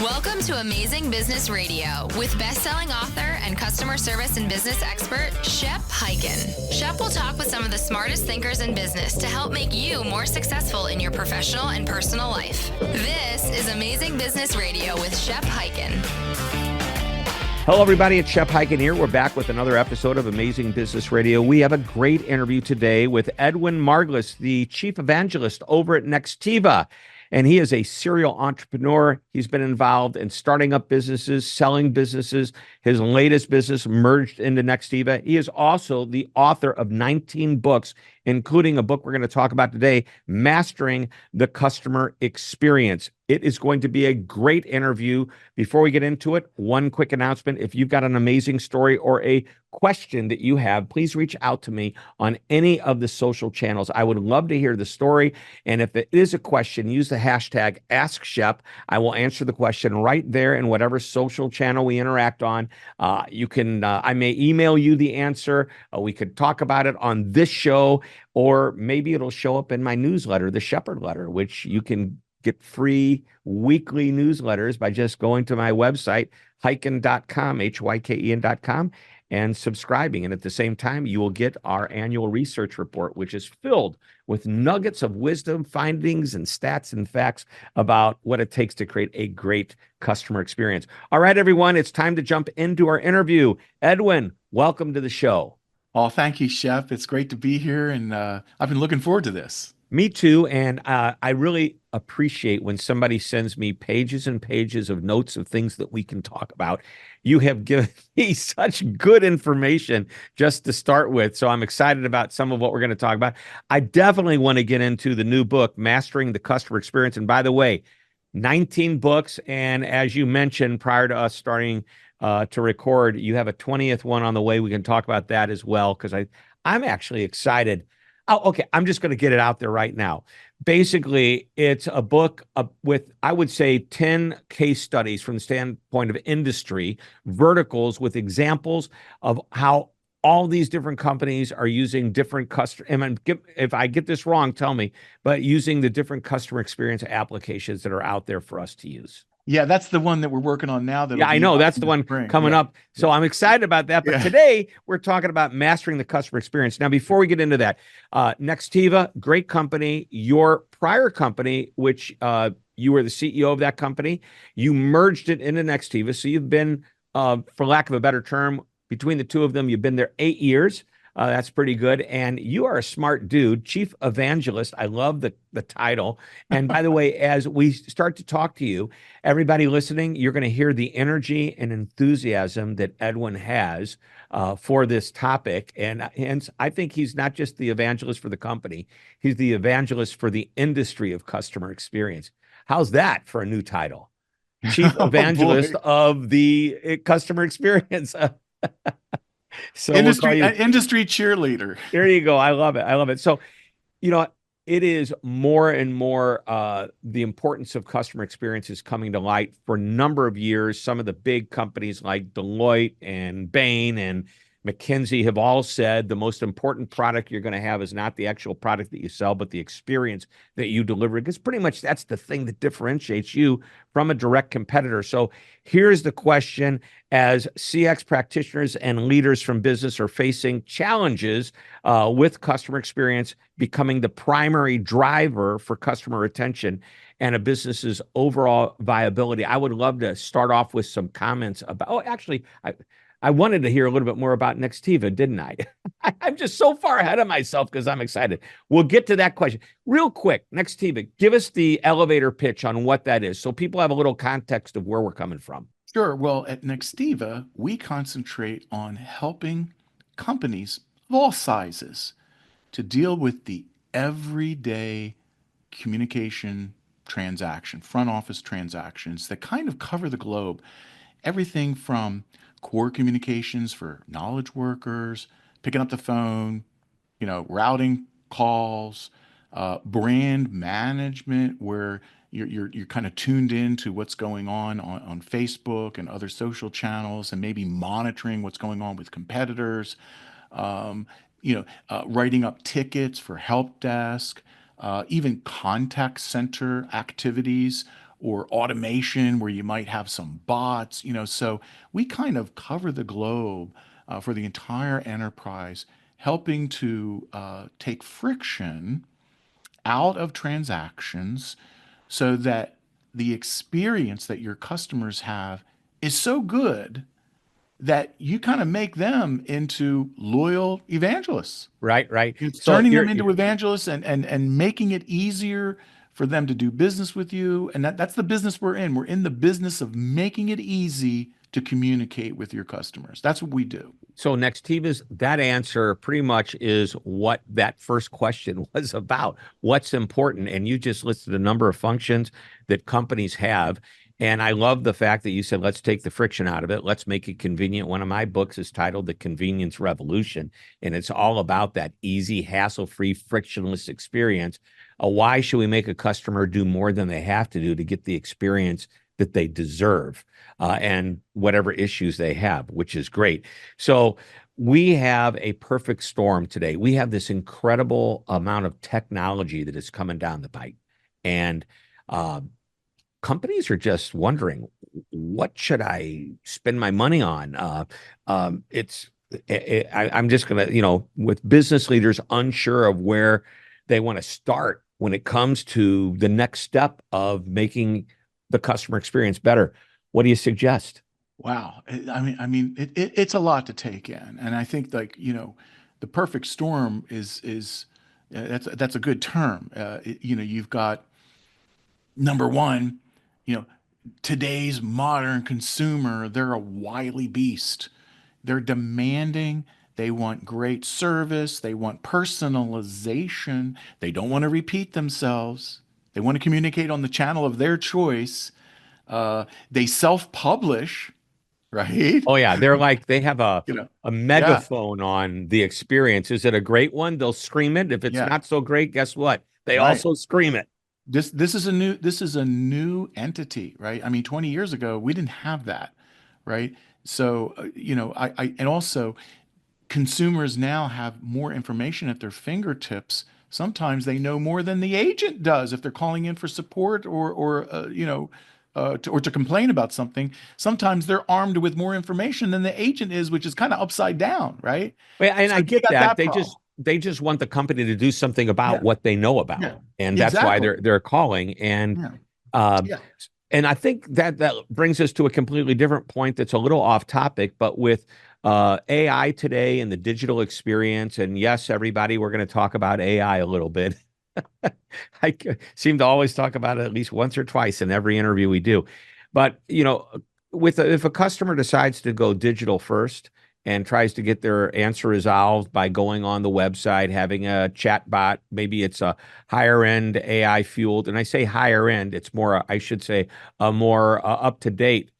Welcome to Amazing Business Radio with best-selling author and customer service and business expert, Shep Hyken. Shep will talk with some of the smartest thinkers in business to help make you more successful in your professional and personal life. This is Amazing Business Radio with Shep Hyken. Hello, everybody. It's Shep Hyken here. We're back with another episode of Amazing Business Radio. We have a great interview today with Edwin Margulies, the chief evangelist over at Nextiva. And he is a serial entrepreneur. He's been involved in starting up businesses, selling businesses. His latest business merged into Nextiva. He is also the author of 19 books, including a book we're going to talk about today, Mastering the Customer Experience. It is going to be a great interview. Before we get into it, one quick announcement. If you've got an amazing story or a question that you have, please reach out to me on any of the social channels. I would love to hear the story. And if it is a question, use the hashtag AskShep. I will answer the question right there in whatever social channel we interact on. I may email you the answer. We could talk about it on this show, or maybe it'll show up in my newsletter, the Shepherd Letter, which you can get free weekly newsletters by just going to my website, hyken.com, hyken.com, and subscribing. And at the same time, you will get our annual research report, which is filled with nuggets of wisdom, findings, and stats and facts about what it takes to create a great customer experience. All right, everyone, it's time to jump into our interview. Edwin, welcome to the show. Oh, thank you, Shep. It's great to be here, and I've been looking forward to this. Me too, and I really appreciate when somebody sends me pages and pages of notes of things that we can talk about. You have given me such good information just to start with, so I'm excited about some of what we're going to talk about. I definitely want to get into the new book, Mastering the Customer Experience, and by the way, 19 books, and as you mentioned prior to us starting to record, you have a 20th one on the way. We can talk about that as well, because I'm actually excited. Oh, okay. I'm just going to get it out there right now. Basically, it's a book with, I would say, 10 case studies from the standpoint of industry, verticals with examples of how all these different companies are using different customer, if I get this wrong, tell me, but using the different customer experience applications that are out there for us to use. Yeah, that's the one that we're working on now. Yeah, I know. That's the one coming up. So I'm excited about that. But today, we're talking about mastering the customer experience. Now, before we get into that, Nextiva, great company. Your prior company, which you were the CEO of that company, you merged it into Nextiva. So you've been, for lack of a better term, between the two of them, you've been there 8 years. That's pretty good. And you are a smart dude, chief evangelist. I love the title. And by the way, as we start to talk to you, everybody listening, you're going to hear the energy and enthusiasm that Edwin has for this topic. And hence, I think he's not just the evangelist for the company. He's the evangelist for the industry of customer experience. How's that for a new title? Chief evangelist of the customer experience. So industry cheerleader. There you go. I love it. I love it. So, it is more and more the importance of customer experience is coming to light for a number of years. Some of the big companies like Deloitte and Bain and McKinsey have all said the most important product you're going to have is not the actual product that you sell, but the experience that you deliver. Because pretty much that's the thing that differentiates you from a direct competitor. So here's the question. As CX practitioners and leaders from business are facing challenges with customer experience becoming the primary driver for customer retention and a business's overall viability, I would love to start off with some comments about, I wanted to hear a little bit more about Nextiva, didn't I? I'm just so far ahead of myself because I'm excited. We'll get to that question. Real quick, Nextiva, give us the elevator pitch on what that is so people have a little context of where we're coming from. Sure. Well, at Nextiva, we concentrate on helping companies of all sizes to deal with the everyday communication transaction, front office transactions that kind of cover the globe. Everything from core communications for knowledge workers, picking up the phone, routing calls, brand management, where you're kind of tuned into what's going on Facebook and other social channels, and maybe monitoring what's going on with competitors. Writing up tickets for help desk, even contact center activities or automation where you might have some bots, so we kind of cover the globe for the entire enterprise, helping to take friction out of transactions so that the experience that your customers have is so good that you kind of make them into loyal evangelists. Right, right. It's So turning them you're into evangelists and making it easier for them to do business with you. And that's the business we're in. We're in the business of making it easy to communicate with your customers. That's what we do. So Nextiva's that answer pretty much is what that first question was about. What's important? And you just listed a number of functions that companies have. And I love the fact that you said, let's take the friction out of it. Let's make it convenient. One of my books is titled The Convenience Revolution, and it's all about that easy, hassle-free, frictionless experience. Why should we make a customer do more than they have to do to get the experience that they deserve and whatever issues they have, which is great. So we have a perfect storm today. We have this incredible amount of technology that is coming down the pipe. And companies are just wondering, what should I spend my money on? I'm just going to, with business leaders unsure of where they want to start when it comes to the next step of making the customer experience better. What do you suggest? Wow. It's a lot to take in. And I think the perfect storm is that's a good term. You've got number one, you know, today's modern consumer, they're a wily beast. They're demanding, they want great service, they want personalization, they don't want to repeat themselves. They want to communicate on the channel of their choice. They self-publish, right? Oh yeah, they're like they have You know, a yeah, megaphone on the experience. Is it a great one? They'll scream it. If it's yeah, not so great, guess what? They right. also scream it. This is a new entity, right? I mean, 20 years ago, we didn't have that, right? So, and also consumers now have more information at their fingertips. Sometimes they know more than the agent does if they're calling in for support or to complain about something. Sometimes they're armed with more information than the agent is, which is kind of upside down, right? Well, and I So you get got that. that They problem. just they just want the company to do something about Yeah, what they know about. yeah, And that's why exactly. they're calling. And Yeah, um, yeah, and I think that brings us to a completely different point that's a little off topic, but with AI today and the digital experience, and yes, everybody, we're going to talk about AI a little bit. Seem to always talk about it at least once or twice in every interview we do. But, if a customer decides to go digital first and tries to get their answer resolved by going on the website, having a chat bot, maybe it's a higher end AI fueled. And I say higher end, it's more, I should say, a more up to date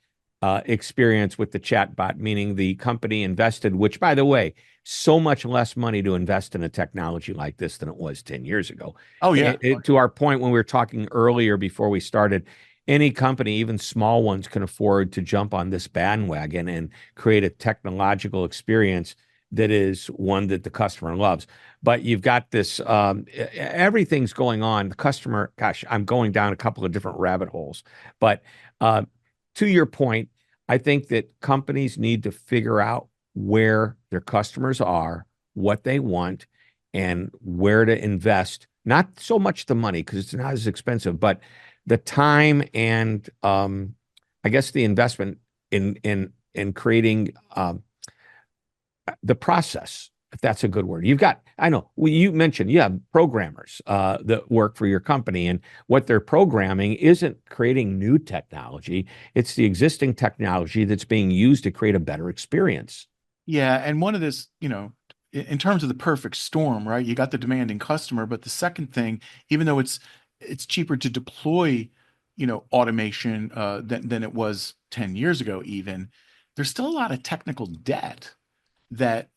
experience with the chat bot, meaning the company invested, which, by the way, so much less money to invest in a technology like this than it was 10 years ago. oh yeah. To our point, when we were talking earlier before we started, any company, even small ones, can afford to jump on this bandwagon and create a technological experience that is one that the customer loves. But you've got this, everything's going on. The customer, gosh, I'm going down a couple of different rabbit holes. But uh, to your point, I think that companies need to figure out where their customers are, what they want, and where to invest. Not so much the money because it's not as expensive, but the time and I guess the investment in creating the process, if that's a good word. I know you mentioned you have programmers that work for your company, and what they're programming isn't creating new technology. It's the existing technology that's being used to create a better experience. Yeah, and one of this, in terms of the perfect storm, right? You got the demanding customer, but the second thing, even though it's cheaper to deploy, automation than it was 10 years ago, even, there's still a lot of technical debt that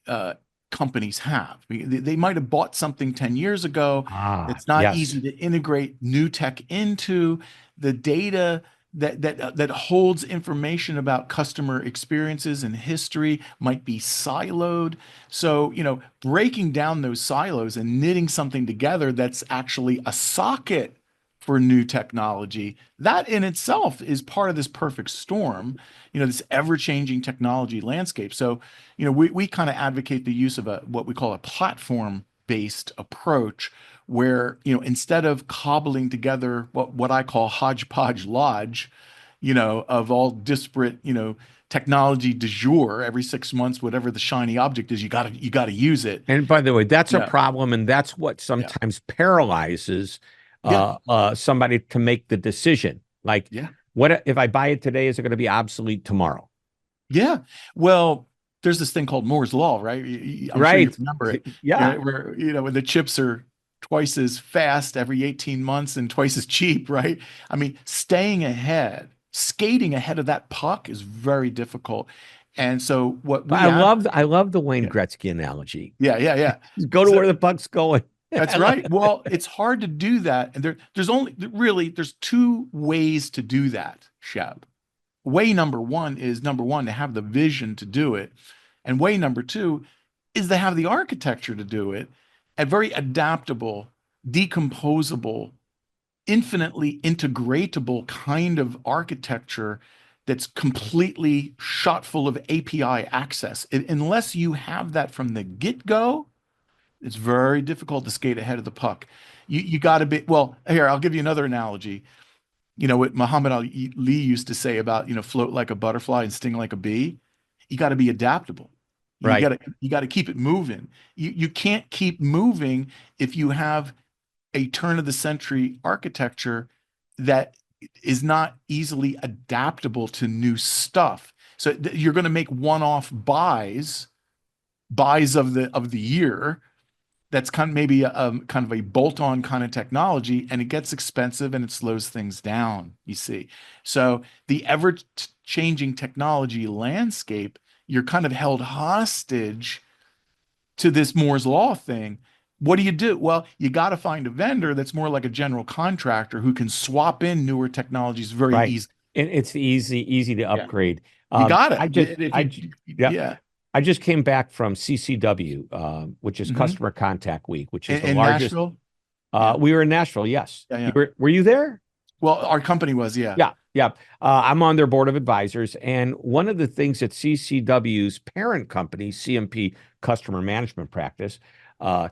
companies have. They might have bought something 10 years ago. Ah, It's not yes. easy to integrate new tech into the data that holds information about customer experiences and history might be siloed. So, breaking down those silos and knitting something together that's actually a socket for new technology. That in itself is part of this perfect storm, this ever-changing technology landscape. So, we kind of advocate the use of what we call a platform-based approach, where, instead of cobbling together what I call hodgepodge lodge, of all disparate, technology du jour every 6 months, whatever the shiny object is, you got to use it. And by the way, that's a Yeah. problem, and that's what sometimes paralyzes Yeah. somebody to make the decision. Like, Yeah. what if I buy it today? Is it going to be obsolete tomorrow? Yeah. Well, there's this thing called Moore's Law, right? I'm sure you remember it. Yeah. Where, when the chips are twice as fast every 18 months and twice as cheap, right? I mean, skating ahead of that puck is very difficult. And so I love the Wayne Gretzky analogy. Yeah. Go to where the puck's going. That's right. Well, it's hard to do that. And there's two ways to do that, Shep. Way number one to have the vision to do it. And way number two is to have the architecture to do it. A very adaptable, decomposable, infinitely integratable kind of architecture that's completely shot full of API access. Unless you have that from the get-go, it's very difficult to skate ahead of the puck. You got to be, well, here, I'll give you another analogy. What Muhammad Ali used to say about, float like a butterfly and sting like a bee. You got to be adaptable. Right. You got to keep it moving. You can't keep moving if you have a turn of the century architecture that is not easily adaptable to new stuff. So you're going to make one-off buys of the year. That's kind of maybe kind of a bolt-on kind of technology, and it gets expensive and it slows things down, you see. So the ever-changing technology landscape, you're kind of held hostage to this Moore's Law thing. What do? Well, you got to find a vendor that's more like a general contractor who can swap in newer technologies very easily. And it's easy to upgrade. You got it. I just came back from CCW, which is Customer Contact Week, which is the largest. Nashville? We were in Nashville, yes. Yeah. Were you there? Well, our company was, yeah. Yeah. I'm on their board of advisors. And one of the things that CCW's parent company, CMP Customer Management Practice,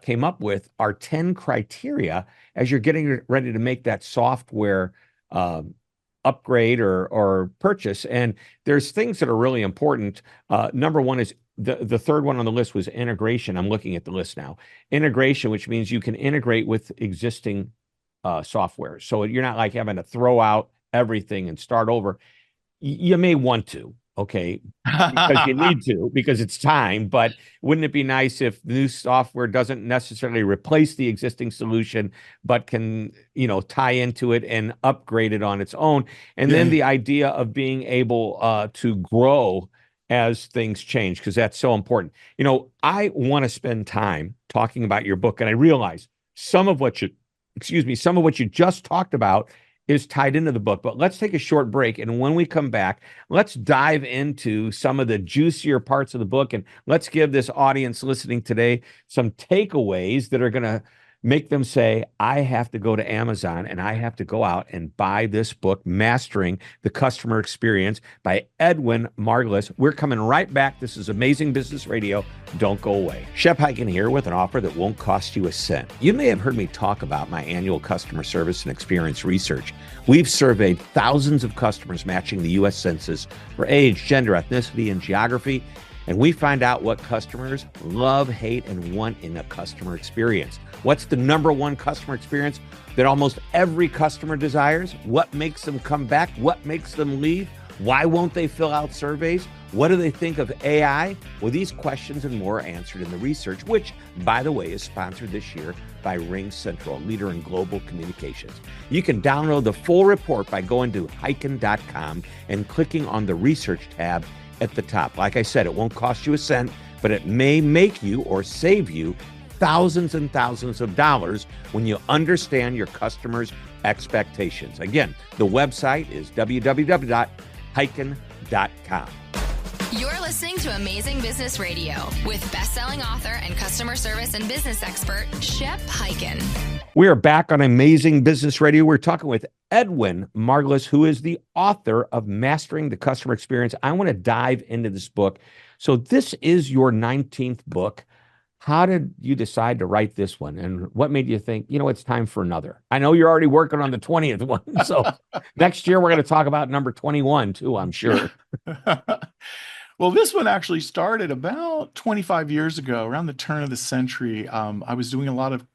came up with are 10 criteria as you're getting ready to make that software upgrade or purchase. And there's things that are really important. Number one is the third one on the list was integration. I'm looking at the list now. Integration, which means you can integrate with existing software. So you're not like having to throw out everything and start over. You may want to, okay, because you need to, because it's time. But wouldn't it be nice if the new software doesn't necessarily replace the existing solution, but can, tie into it and upgrade it on its own? And then the idea of being able to grow as things change, because that's so important. I want to spend time talking about your book, and I realize some of what you just talked about is tied into the book. But let's take a short break, and when we come back, let's dive into some of the juicier parts of the book, and let's give this audience listening today some takeaways that are going to make them say, I have to go to Amazon and I have to go out and buy this book, Mastering the Customer Experience by Edwin Margulies. We're coming right back. This is Amazing Business Radio. Don't go away. Shep Hyken here with an offer that won't cost you a cent. You may have heard me talk about my annual customer service and experience research. We've surveyed thousands of customers matching the U.S. Census for age, gender, ethnicity, and geography. And we find out what customers love, hate, and want in a customer experience. What's the number one customer experience that almost every customer desires? What makes them come back? What makes them leave? Why won't they fill out surveys? What do they think of AI? Well, these questions and more are answered in the research, which, by the way, is sponsored this year by RingCentral, a leader in global communications. You can download the full report by going to hyken.com and clicking on the research tab at the top. Like I said, it won't cost you a cent, but it may make you or save you thousands and thousands of dollars when you understand your customers' expectations. Again, the website is www.hyken.com. You're listening to Amazing Business Radio with best-selling author and customer service and business expert, Shep Hyken. We are back on Amazing Business Radio. We're talking with Edwin Margulies, who is the author of Mastering the Customer Experience. I want to dive into this book. So this is your 19th book. How did you decide to write this one? And what made you think, it's time for another? I know you're already working on the 20th one. So next year, we're going to talk about number 21 too, I'm sure. Well, this one actually started about 25 years ago, around the turn of the century. I was doing a lot of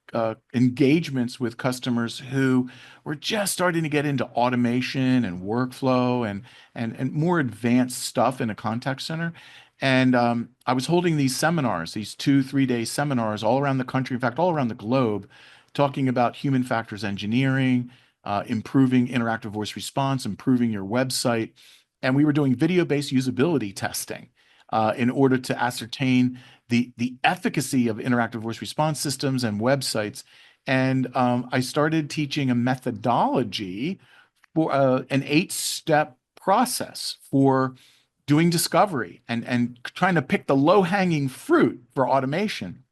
engagements with customers who were just starting to get into automation and workflow and more advanced stuff in a contact center. And I was holding these seminars, these 2-3 day seminars all around the country, in fact, all around the globe, talking about human factors engineering, improving interactive voice response, improving your website. And we were doing video-based usability testing in order to ascertain the efficacy of interactive voice response systems and websites. And I started teaching a methodology for an 8-step process for doing discovery and trying to pick the low-hanging fruit for automation.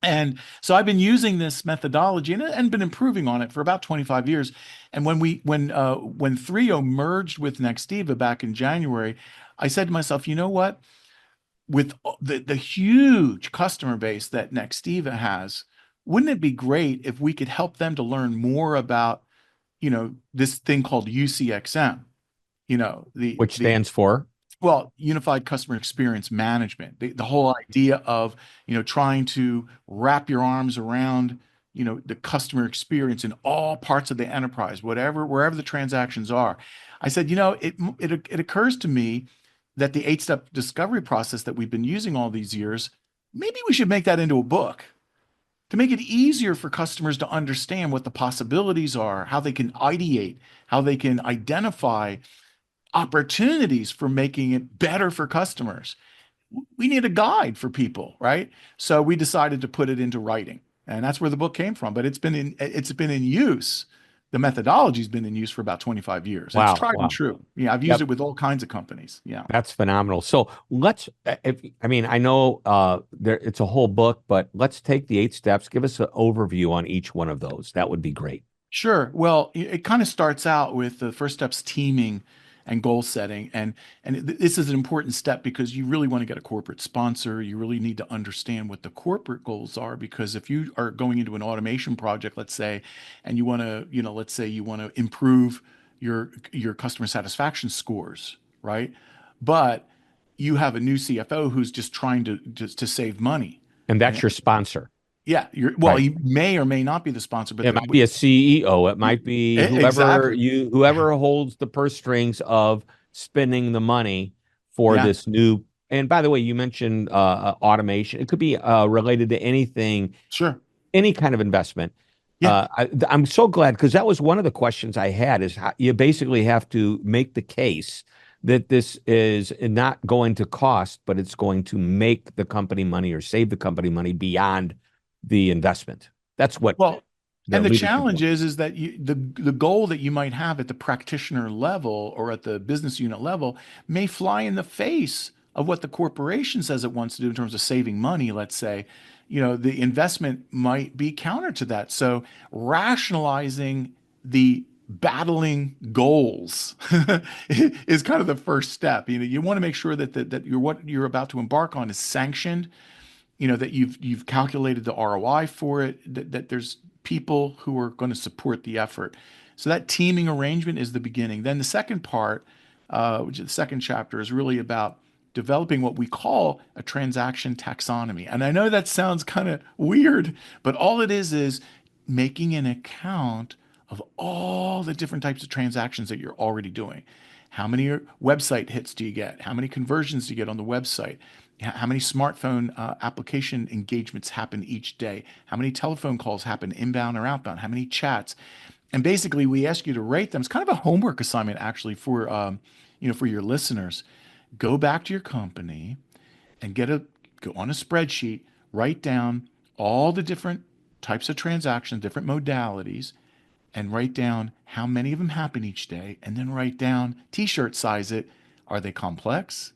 And so I've been using this methodology and been improving on it for about 25 years. And when Thrio merged with Nextiva back in January, I said to myself, you know what? With the huge customer base that Nextiva has, wouldn't it be great if we could help them to learn more about, this thing called UCXM, Which stands for? Well, unified customer experience management, the whole idea of, trying to wrap your arms around, the customer experience in all parts of the enterprise, wherever the transactions are. I said, it occurs to me that the 8-step discovery process that we've been using all these years, maybe we should make that into a book to make it easier for customers to understand what the possibilities are, how they can ideate, how they can identify opportunities for making it better for customers. We need a guide for people, right? So we decided to put it into writing, and that's where the book came from. But it's been in use. The methodology's been in use for about 25 years. Wow. It's tried and true. Yeah, I've used it with all kinds of companies. Yeah. That's phenomenal. So I know it's a whole book, but let's take the 8 steps. Give us an overview on each one of those. That would be great. Sure. Well, it kind of starts out with the first step's teaming and goal setting. And this is an important step because you really want to get a corporate sponsor. You really need to understand what the corporate goals are, because if you are going into an automation project, let's say, and you want to, let's say you want to improve your customer satisfaction scores, right? But you have a new CFO who's just trying to save money. And that's your sponsor. Yeah, Right. He may or may not be the sponsor, but it might be a CEO. It might be whoever holds the purse strings of spending the money for this new. And by the way, you mentioned automation. It could be related to anything. Sure. Any kind of investment. Yeah. I'm so glad, because that was one of the questions I had, is how you basically have to make the case that this is not going to cost, but it's going to make the company money or save the company money beyond the investment. That's what. Well, and the challenge is that the goal that you might have at the practitioner level or at the business unit level may fly in the face of what the corporation says it wants to do in terms of saving money. Let's say, the investment might be counter to that. So rationalizing the battling goals is kind of the first step. You want to make sure that what you're about to embark on is sanctioned. That you've calculated the ROI for it, that there's people who are going to support the effort. So that teaming arrangement is the beginning. Then the second part, which is the second chapter, is really about developing what we call a transaction taxonomy. And I know that sounds kind of weird, but all it is making an account of all the different types of transactions that you're already doing. How many website hits do you get? How many conversions do you get on the website? How many smartphone application engagements happen each day? How many telephone calls happen inbound or outbound? How many chats? And basically, we ask you to rate them. It's kind of a homework assignment, actually, for for your listeners. Go back to your company and go on a spreadsheet, write down all the different types of transactions, different modalities, and write down how many of them happen each day, and then write down, T-shirt size it. Are they complex,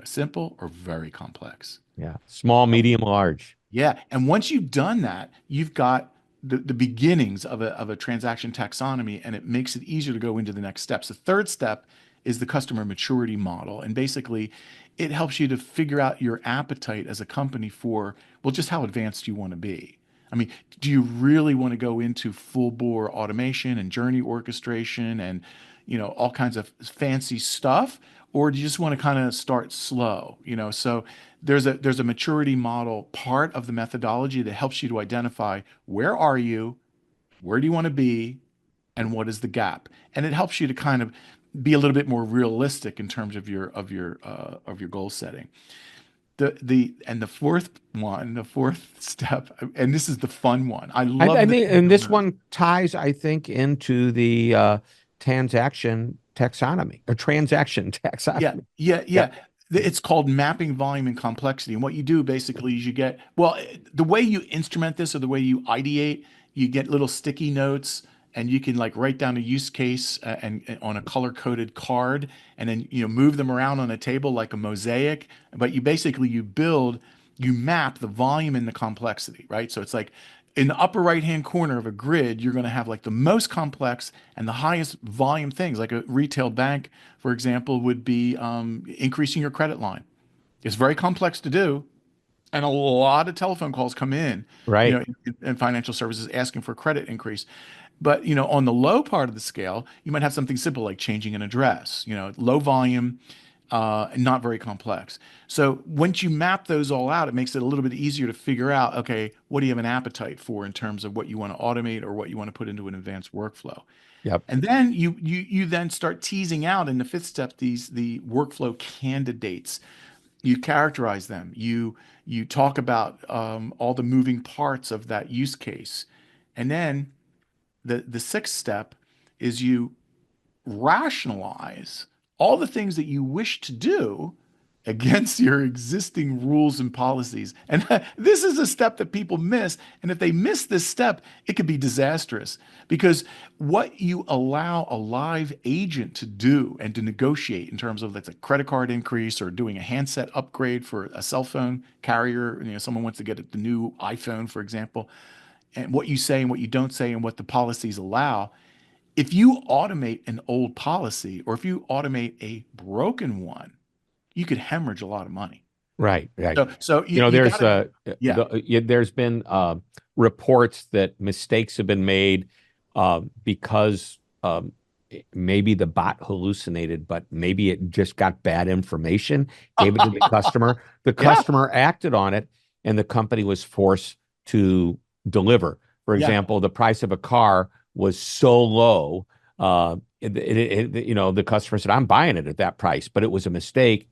simple, or very complex? Yeah. Small, medium, large. Yeah. And once you've done that, you've got the beginnings of a transaction taxonomy, and it makes it easier to go into the next steps. The third step is the customer maturity model. And basically, it helps you to figure out your appetite as a company for, well, just how advanced you want to be. I mean, do you really want to go into full bore automation and journey orchestration and, all kinds of fancy stuff? Or do you just want to kind of start slow? So there's a maturity model part of the methodology that helps you to identify where are you, where do you want to be, and what is the gap? And it helps you to kind of be a little bit more realistic in terms of your goal setting. The fourth step, and this is the fun one. I love I this. think, and this one ties, I think, into the transaction taxonomy or transaction taxonomy. Yeah. It's called mapping volume and complexity. And what you do basically is the way you instrument this or the way you ideate, you get little sticky notes and you can like write down a use case and on a color coded card and then move them around on a table like a mosaic. But you map the volume and the complexity, right? So it's like in the upper right hand corner of a grid, you're going to have like the most complex and the highest volume things. Like a retail bank, for example, would be increasing your credit line. It's very complex to do, and a lot of telephone calls come in, Right. in financial services asking for credit increase. But on the low part of the scale, you might have something simple like changing an address. Low volume, and not very complex. So once you map those all out, it makes it a little bit easier to figure out, okay, what do you have an appetite for in terms of what you want to automate or what you want to put into an advanced workflow. Yep. And then you then start teasing out in the fifth step the workflow candidates. You characterize them. You talk about all the moving parts of that use case, and then the sixth step is you rationalize all the things that you wish to do against your existing rules and policies. And this is a step that people miss. And if they miss this step, it could be disastrous because what you allow a live agent to do and to negotiate in terms of, let's say, credit card increase or doing a handset upgrade for a cell phone carrier, someone wants to get the new iPhone, for example, and what you say and what you don't say and what the policies allow. If you automate an old policy or if you automate a broken one, you could hemorrhage a lot of money. Right. So there's gotta, been reports that mistakes have been made because maybe the bot hallucinated, but maybe it just got bad information, gave it to the customer. The customer acted on it, and the company was forced to deliver. For example, the price of a car was so low, the customer said, "I'm buying it at that price," but it was a mistake.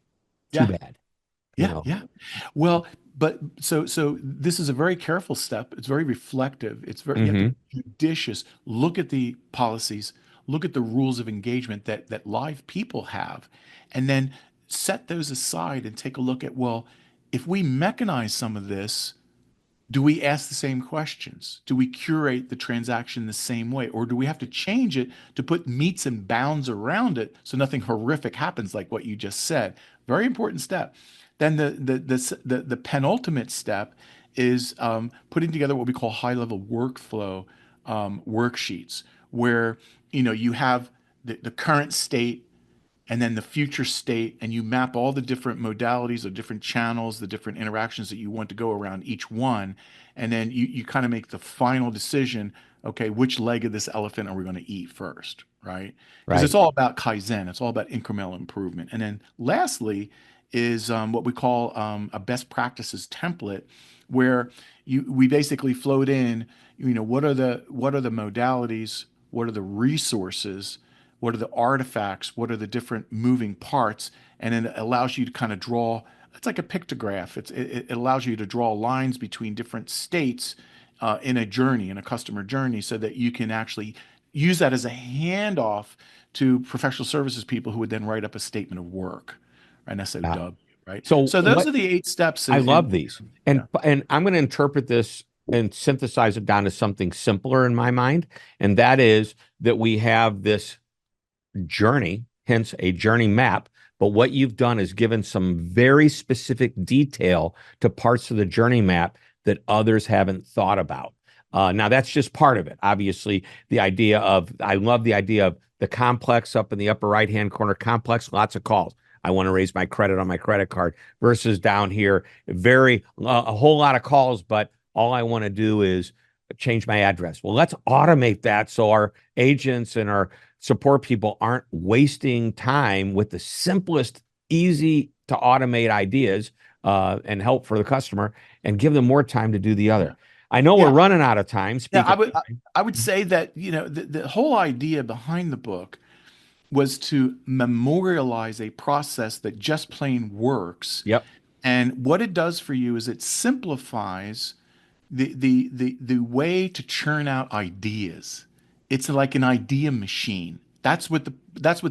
Too bad. Yeah. Well, but so this is a very careful step. It's very reflective. It's very you have to be judicious. Look at the policies. Look at the rules of engagement that live people have, and then set those aside and take a look at, well, if we mechanize some of this, do we ask the same questions? Do we curate the transaction the same way? Or do we have to change it to put metes and bounds around it so nothing horrific happens like what you just said? Very important step. Then the penultimate step is putting together what we call high-level workflow worksheets, where you have the current state and then the future state, and you map all the different modalities or different channels, the different interactions that you want to go around each one. And then you kind of make the final decision, okay, which leg of this elephant are we going to eat first, right? Because it's all about Kaizen. It's all about incremental improvement. And then lastly is what we call a best practices template, where we basically float in, what are the modalities, what are the resources, what are the artifacts, what are the different moving parts, and then it allows you to kind of draw. It's like a pictograph. It allows you to draw lines between different states in a journey, in a customer journey, so that you can actually use that as a handoff to professional services people who would then write up a statement of work, an SOW, right? So those are the 8 steps. I love these. And I'm going to interpret this and synthesize it down to something simpler in my mind. And that is that we have this journey, hence a journey map. But what you've done is given some very specific detail to parts of the journey map that others haven't thought about. Now, that's just part of it. Obviously, I love the idea of the complex up in the upper right-hand corner, complex, lots of calls. I want to raise my credit on my credit card versus down here, a whole lot of calls, but all I want to do is change my address. Well, let's automate that so our agents and our support people aren't wasting time with the simplest, easy to automate ideas and help for the customer, and give them more time to do the other. I know we're running out of time. I would say that, the whole idea behind the book was to memorialize a process that just plain works. Yep. And what it does for you is it simplifies the way to churn out ideas. It's like an idea machine. That's what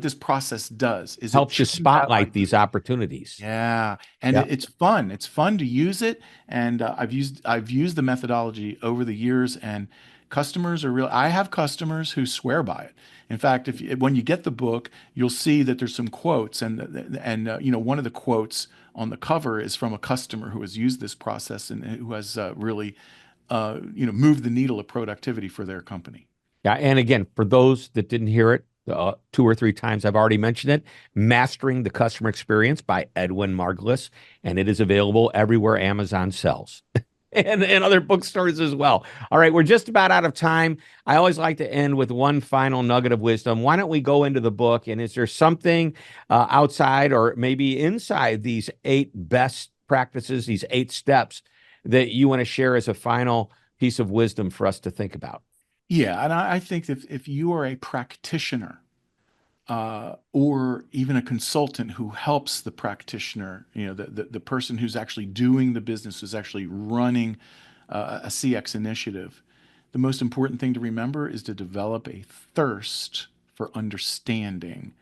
this process does. Is helps you spotlight these opportunities. Yeah, and it's fun. It's fun to use it, and I've used the methodology over the years, and customers are real. I have customers who swear by it. In fact, when you get the book, you'll see that there's some quotes, and one of the quotes on the cover is from a customer who has used this process and who has really moved the needle of productivity for their company. Yeah, and again, for those that didn't hear it 2 or 3 times, I've already mentioned it, Mastering the Customer Experience by Edwin Margulies, and it is available everywhere Amazon sells. And other bookstores as well. All right, we're just about out of time. I always like to end with one final nugget of wisdom. Why don't we go into the book, and is there something outside or maybe inside these 8 best practices, these 8 steps that you want to share as a final piece of wisdom for us to think about? Yeah, and I think if you are a practitioner or even a consultant who helps the practitioner, the person who's actually doing the business, who's actually running a CX initiative, the most important thing to remember is to develop a thirst for understanding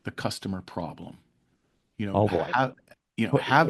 the customer problem. Have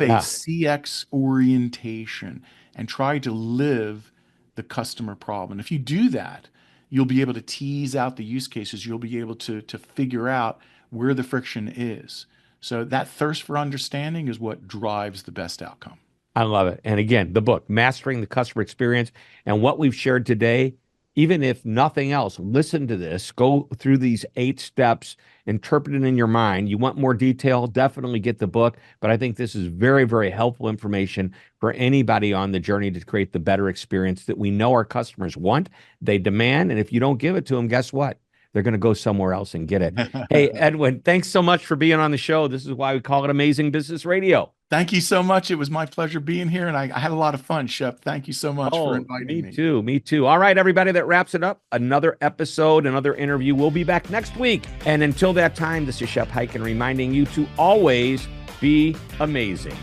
a CX orientation and try to live the customer problem. If you do that, you'll be able to tease out the use cases. You'll be able to figure out where the friction is. So that thirst for understanding is what drives the best outcome. I love it. And again, the book, Mastering the Customer Experience, and what we've shared today, even if nothing else, listen to this, go through these 8 steps, interpret it in your mind. You want more detail, definitely get the book. But I think this is very, very helpful information for anybody on the journey to create the better experience that we know our customers want, they demand. And if you don't give it to them, guess what? They're going to go somewhere else and get it. Hey, Edwin, thanks so much for being on the show. This is why we call it Amazing Business Radio. Thank you so much. It was my pleasure being here, and I had a lot of fun, Shep. Thank you so much for inviting me. Me too. All right, everybody, that wraps it up. Another episode, another interview. We'll be back next week. And until that time, this is Shep Hyken reminding you to always be amazing.